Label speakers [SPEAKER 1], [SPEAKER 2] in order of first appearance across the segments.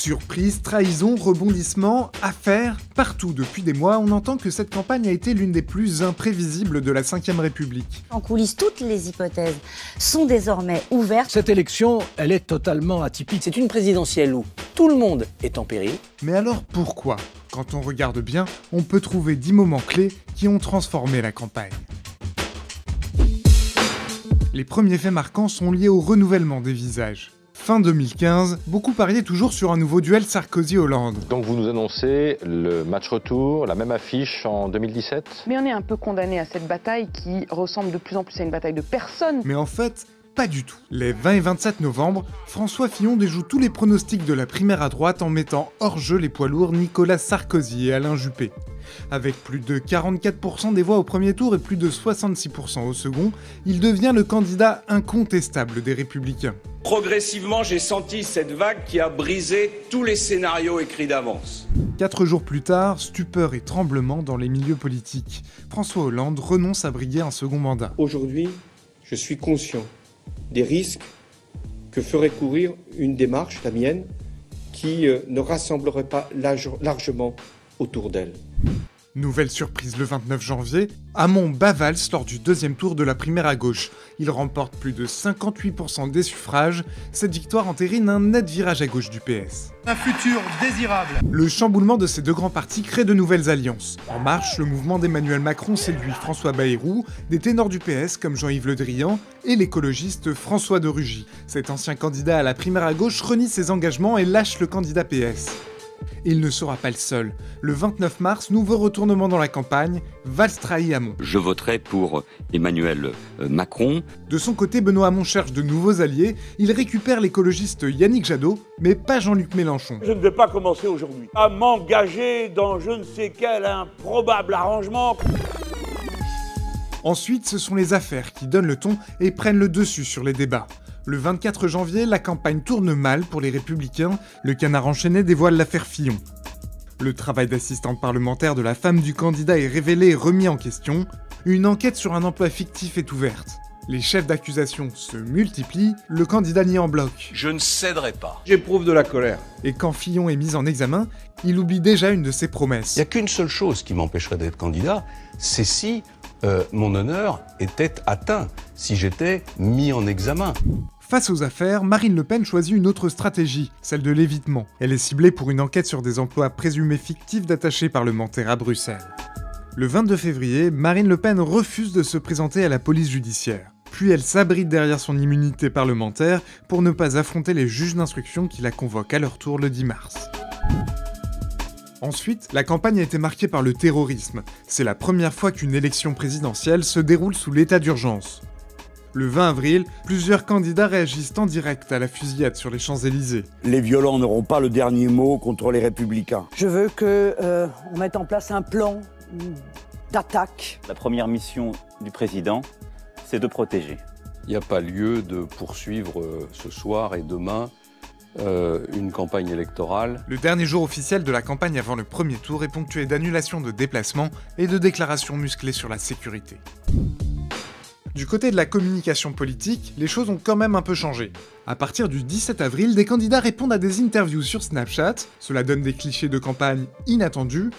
[SPEAKER 1] Surprise, trahison, rebondissement, affaires, partout depuis des mois, on entend que cette campagne a été l'une des plus imprévisibles de la Ve République.
[SPEAKER 2] En coulisses, toutes les hypothèses sont désormais ouvertes.
[SPEAKER 3] Cette élection, elle est totalement atypique.
[SPEAKER 4] C'est une présidentielle où tout le monde est en péril.
[SPEAKER 1] Mais alors pourquoi? Quand on regarde bien, on peut trouver 10 moments clés qui ont transformé la campagne. Les premiers faits marquants sont liés au renouvellement des visages. Fin 2015, beaucoup pariaient toujours sur un nouveau duel Sarkozy-Hollande.
[SPEAKER 5] Donc vous nous annoncez le match retour, la même affiche en 2017 ?
[SPEAKER 6] Mais on est un peu condamné à cette bataille qui ressemble de plus en plus à une bataille de personnes.
[SPEAKER 1] Mais en fait, pas du tout. Les 20 et 27 novembre, François Fillon déjoue tous les pronostics de la primaire à droite en mettant hors jeu les poids lourds Nicolas Sarkozy et Alain Juppé. Avec plus de 44% des voix au premier tour et plus de 66% au second, il devient le candidat incontestable des Républicains.
[SPEAKER 7] Progressivement, j'ai senti cette vague qui a brisé tous les scénarios écrits d'avance.
[SPEAKER 1] 4 jours plus tard, stupeur et tremblement dans les milieux politiques. François Hollande renonce à briguer un second mandat.
[SPEAKER 8] Aujourd'hui, je suis conscient des risques que ferait courir une démarche, la mienne, qui ne rassemblerait pas largement autour d'elle.
[SPEAKER 1] Nouvelle surprise le 29 janvier, Hamon bat Valls lors du deuxième tour de la primaire à gauche. Il remporte plus de 58% des suffrages. Cette victoire entérine un net virage à gauche du PS.
[SPEAKER 9] Un futur désirable.
[SPEAKER 1] Le chamboulement de ces deux grands partis crée de nouvelles alliances. En marche, le mouvement d'Emmanuel Macron séduit François Bayrou, des ténors du PS comme Jean-Yves Le Drian et l'écologiste François de Rugy. Cet ancien candidat à la primaire à gauche renie ses engagements et lâche le candidat PS. Et il ne sera pas le seul. Le 29 mars, nouveau retournement dans la campagne, Valls trahit Hamon.
[SPEAKER 10] Je voterai pour Emmanuel Macron.
[SPEAKER 1] De son côté, Benoît Hamon cherche de nouveaux alliés. Il récupère l'écologiste Yannick Jadot, mais pas Jean-Luc Mélenchon.
[SPEAKER 11] Je ne vais pas commencer aujourd'hui à m'engager dans je ne sais quel improbable arrangement.
[SPEAKER 1] Ensuite, ce sont les affaires qui donnent le ton et prennent le dessus sur les débats. Le 24 janvier, la campagne tourne mal pour les Républicains, le Canard enchaîné dévoile l'affaire Fillon. Le travail d'assistante parlementaire de la femme du candidat est révélé et remis en question. Une enquête sur un emploi fictif est ouverte. Les chefs d'accusation se multiplient, le candidat nie en bloc.
[SPEAKER 7] Je ne céderai pas.
[SPEAKER 9] J'éprouve de la colère.
[SPEAKER 1] Et quand Fillon est mis en examen, il oublie déjà une de ses promesses.
[SPEAKER 12] Il n'y a qu'une seule chose qui m'empêcherait d'être candidat, c'est si mon honneur était atteint, si j'étais mis en examen.
[SPEAKER 1] Face aux affaires, Marine Le Pen choisit une autre stratégie, celle de l'évitement. Elle est ciblée pour une enquête sur des emplois présumés fictifs d'attachés parlementaires à Bruxelles. Le 22 février, Marine Le Pen refuse de se présenter à la police judiciaire. Puis elle s'abrite derrière son immunité parlementaire pour ne pas affronter les juges d'instruction qui la convoquent à leur tour le 10 mars. Ensuite, la campagne a été marquée par le terrorisme. C'est la première fois qu'une élection présidentielle se déroule sous l'état d'urgence. Le 20 avril, plusieurs candidats réagissent en direct à la fusillade sur les Champs-Élysées.
[SPEAKER 13] Les violents n'auront pas le dernier mot contre les républicains.
[SPEAKER 14] Je veux qu'on mette en place un plan d'attaque.
[SPEAKER 15] La première mission du président, c'est de protéger.
[SPEAKER 12] Il n'y a pas lieu de poursuivre ce soir et demain une campagne électorale.
[SPEAKER 1] Le dernier jour officiel de la campagne avant le premier tour est ponctué d'annulations de déplacements et de déclarations musclées sur la sécurité. Du côté de la communication politique, les choses ont quand même un peu changé. À partir du 17 avril, des candidats répondent à des interviews sur Snapchat, cela donne des clichés de campagne inattendus.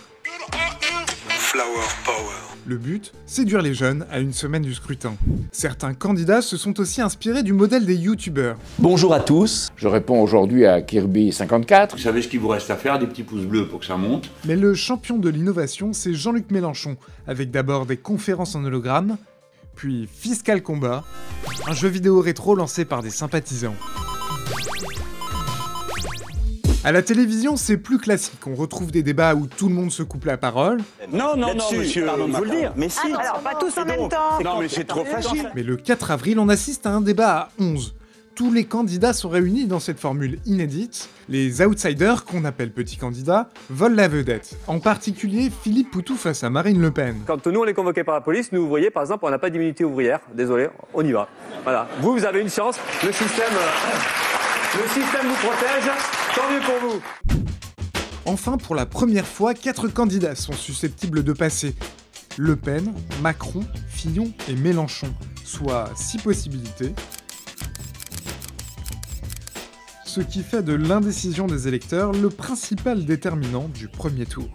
[SPEAKER 7] Flower power.
[SPEAKER 1] Le but, séduire les jeunes à une semaine du scrutin. Certains candidats se sont aussi inspirés du modèle des youtubeurs.
[SPEAKER 16] Bonjour à tous. Je réponds aujourd'hui à Kirby54.
[SPEAKER 17] Vous savez ce qu'il vous reste à faire, des petits pouces bleus pour que ça monte.
[SPEAKER 1] Mais le champion de l'innovation, c'est Jean-Luc Mélenchon, avec d'abord des conférences en hologramme, puis Fiscal Combat, un jeu vidéo rétro lancé par des sympathisants. À la télévision, c'est plus classique, on retrouve des débats où tout le monde se coupe la parole.
[SPEAKER 17] Non, monsieur,
[SPEAKER 14] pardon de vous le dire,
[SPEAKER 17] mais si.
[SPEAKER 14] Alors, pas tous en même temps.
[SPEAKER 17] Non, mais c'est trop facile.
[SPEAKER 1] Mais le 4 avril, on assiste à un débat à 11. Tous les candidats sont réunis dans cette formule inédite. Les outsiders, qu'on appelle petits candidats, volent la vedette. En particulier, Philippe Poutou face à Marine Le Pen.
[SPEAKER 18] Quand nous, on est convoqués par la police, nous, vous voyez, par exemple, on n'a pas d'immunité ouvrière. Désolé, on y va. Voilà. Vous avez une chance. Le système vous protège. Tant mieux pour vous.
[SPEAKER 1] Enfin, pour la première fois, 4 candidats sont susceptibles de passer. Le Pen, Macron, Fillon et Mélenchon. Soit 6 possibilités. ce qui fait de l'indécision des électeurs le principal déterminant du premier tour.